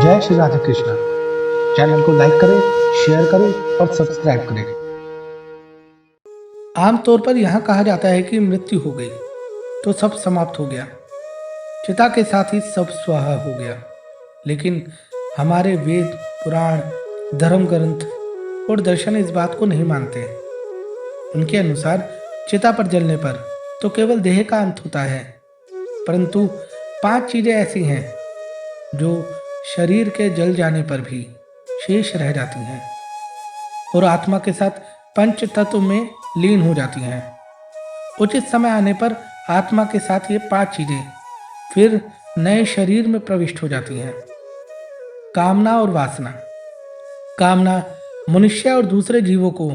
जय श्री राधे कृष्णा। चैनल को लाइक करें, शेयर करें और सब्सक्राइब करें। आमतौर पर यहाँ कहा जाता है कि मृत्यु हो गई तो सब समाप्त हो गया, चिता के साथ ही सब स्वाहा हो गया। लेकिन हमारे वेद, पुराण, धर्म ग्रंथ और दर्शन इस बात को नहीं मानते। उनके अनुसार चिता पर जलने पर तो केवल देह का अंत होता है, परंतु 5 चीजें ऐसी हैं जो शरीर के जल जाने पर भी शेष रह जाती हैं और आत्मा के साथ पंच तत्व में लीन हो जाती हैं। उचित समय आने पर आत्मा के साथ ये 5 चीजें फिर नए शरीर में प्रविष्ट हो जाती हैं। कामना और वासना। कामना मनुष्य और दूसरे जीवों को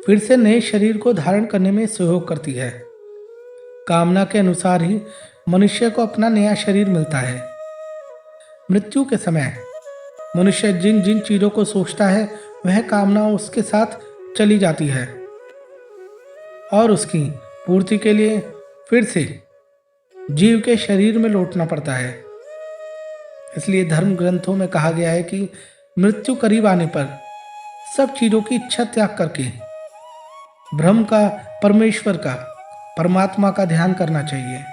फिर से नए शरीर को धारण करने में सहयोग करती है। कामना के अनुसार ही मनुष्य को अपना नया शरीर मिलता है। मृत्यु के समय मनुष्य जिन जिन चीजों को सोचता है वह कामना उसके साथ चली जाती है और उसकी पूर्ति के लिए फिर से जीव के शरीर में लौटना पड़ता है। इसलिए धर्म ग्रंथों में कहा गया है कि मृत्यु करीब आने पर सब चीजों की इच्छा त्याग करके ब्रह्म का, परमेश्वर का, परमात्मा का ध्यान करना चाहिए।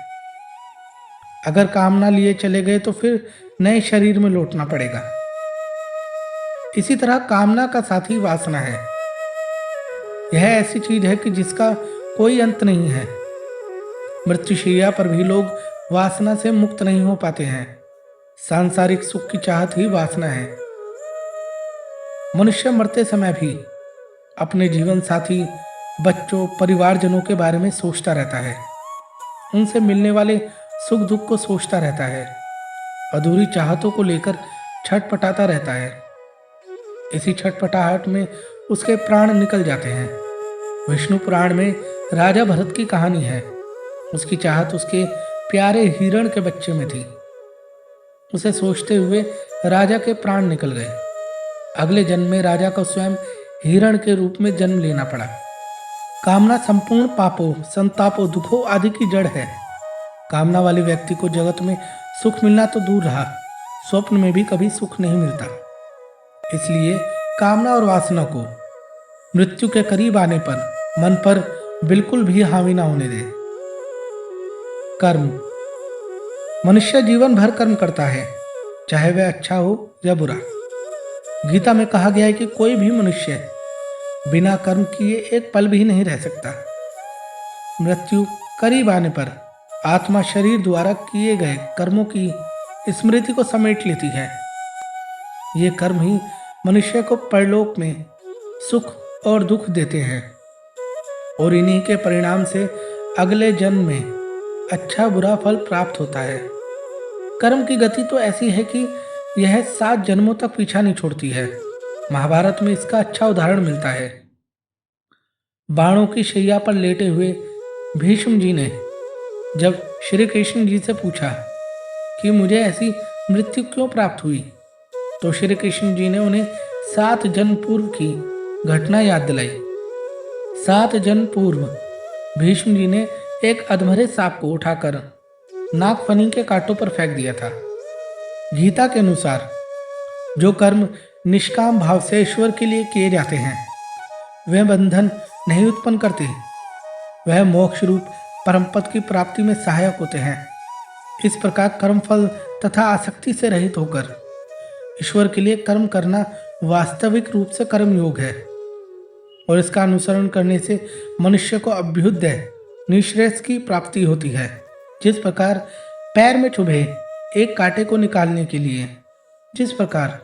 अगर कामना लिए चले गए तो फिर नए शरीर में लौटना पड़ेगा। इसी तरह कामना का साथी वासना है। यह ऐसी चीज है कि जिसका कोई अंत नहीं है। मृत्युशैया पर भी लोग वासना से मुक्त नहीं हो पाते हैं। सांसारिक सुख की चाहत ही वासना है। मनुष्य मरते समय भी अपने जीवन साथी, बच्चों, परिवारजनों के बारे में सोचता रहता है। उनसे मिलने वाले सुख दुख को सोचता रहता है। अधूरी चाहतों को लेकर छटपटाता रहता है। इसी छटपटाहट में उसके प्राण निकल जाते हैं। विष्णु पुराण में राजा भरत की कहानी है। उसकी चाहत उसके प्यारे हिरण के बच्चे में थी। उसे सोचते हुए राजा के प्राण निकल गए। अगले जन्म में राजा को स्वयं हिरण के रूप में जन्म लेना पड़ा। कामना संपूर्ण पापों, संतापों, दुखों आदि की जड़ है। कामना वाले व्यक्ति को जगत में सुख मिलना तो दूर रहा, स्वप्न में भी कभी सुख नहीं मिलता। इसलिए कामना और वासना को मृत्यु के करीब आने पर मन पर बिल्कुल भी हावी ना होने दे। कर्म। मनुष्य जीवन भर कर्म करता है, चाहे वह अच्छा हो या बुरा। गीता में कहा गया है कि कोई भी मनुष्य बिना कर्म किए एक पल भी नहीं रह सकता। मृत्यु करीब आने पर आत्मा शरीर द्वारा किए गए कर्मों की स्मृति को समेट लेती है। ये कर्म ही मनुष्य को परलोक में सुख और दुख देते हैं और इन्हीं के परिणाम से अगले जन्म में अच्छा बुरा फल प्राप्त होता है। कर्म की गति तो ऐसी है कि यह 7 जन्मों तक पीछा नहीं छोड़ती है। महाभारत में इसका अच्छा उदाहरण मिलता है। बाणों की शैया पर लेटे हुए भीष्म जी ने जब श्री कृष्ण जी से पूछा कि मुझे ऐसी मृत्यु क्यों प्राप्त हुई, तो श्री कृष्ण जी ने उन्हें 7 जन्म पूर्व की घटना याद दिलाई। 7 जन्म पूर्व भीष्म जी ने एक अधमरे सांप को उठाकर नागफनी के कांटों पर फेंक दिया था। गीता के अनुसार जो कर्म निष्काम भाव से ईश्वर के लिए किए जाते हैं वे बंधन नहीं उत्पन्न करते। वह मोक्ष रूप परम पद की प्राप्ति में सहायक होते हैं। इस प्रकार कर्मफल तथा आसक्ति से रहित होकर ईश्वर के लिए कर्म करना वास्तविक रूप से कर्म योग है और इसका अनुसरण करने से मनुष्य को अभ्युदय निःश्रेयस की प्राप्ति होती है। जिस प्रकार पैर में चुभे एक कांटे को निकालने के लिए, जिस प्रकार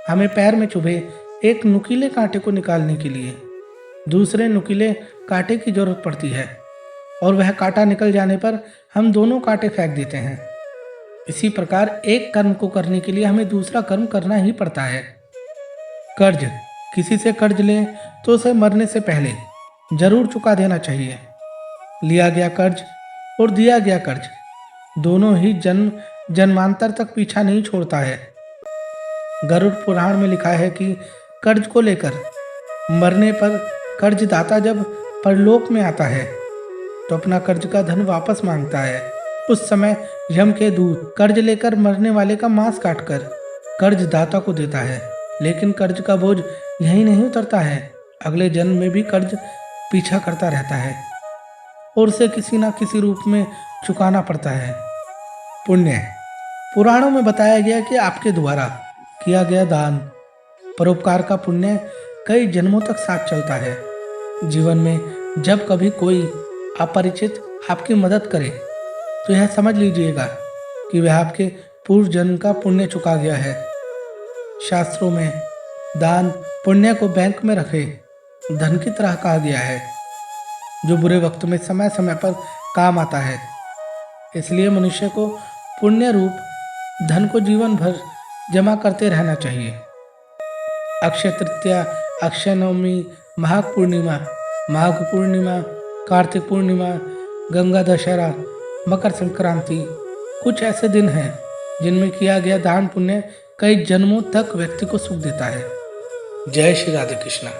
हमें पैर में चुभे एक नुकीले कांटे को निकालने के लिए दूसरे नुकीले कांटे की जरूरत पड़ती है और वह कांटा निकल जाने पर हम दोनों कांटे फेंक देते हैं, इसी प्रकार एक कर्म को करने के लिए हमें दूसरा कर्म करना ही पड़ता है। कर्ज। किसी से कर्ज लें तो उसे मरने से पहले जरूर चुका देना चाहिए। लिया गया कर्ज और दिया गया कर्ज दोनों ही जन्म जन्मांतर तक पीछा नहीं छोड़ता है। गरुड़ पुराण में लिखा है कि कर्ज को लेकर मरने पर कर्जदाता जब परलोक में आता है तो अपना कर्ज का धन वापस मांगता है। उस समय यम के दूत कर्ज लेकर मरने वाले का मांस काटकर कर्ज दाता को देता है, लेकिन कर्ज का बोझ यही नहीं उतरता है, अगले जन्म में भी कर्ज पीछा करता रहता है और उसे किसी न किसी रूप में चुकाना पड़ता है। पुण्य। पुराणों में बताया गया कि आपके द्वारा किया गया दान, परोपकार का पुण्य कई जन्मों तक साथ चलता है। जीवन में जब कभी कोई अपरिचित आपकी मदद करे तो यह समझ लीजिएगा कि वह आपके पूर्व जन्म का पुण्य चुका गया है। शास्त्रों में दान पुण्य को बैंक में रखे धन की तरह कहा गया है, जो बुरे वक्त में समय समय पर काम आता है। इसलिए मनुष्य को पुण्य रूप धन को जीवन भर जमा करते रहना चाहिए। अक्षय तृतीया, अक्षय नवमी, माघ पूर्णिमा, माघ पूर्णिमा, कार्तिक पूर्णिमा, गंगा दशहरा, मकर संक्रांति कुछ ऐसे दिन हैं जिनमें किया गया दान पुण्य कई जन्मों तक व्यक्ति को सुख देता है। जय श्री राधे कृष्णा।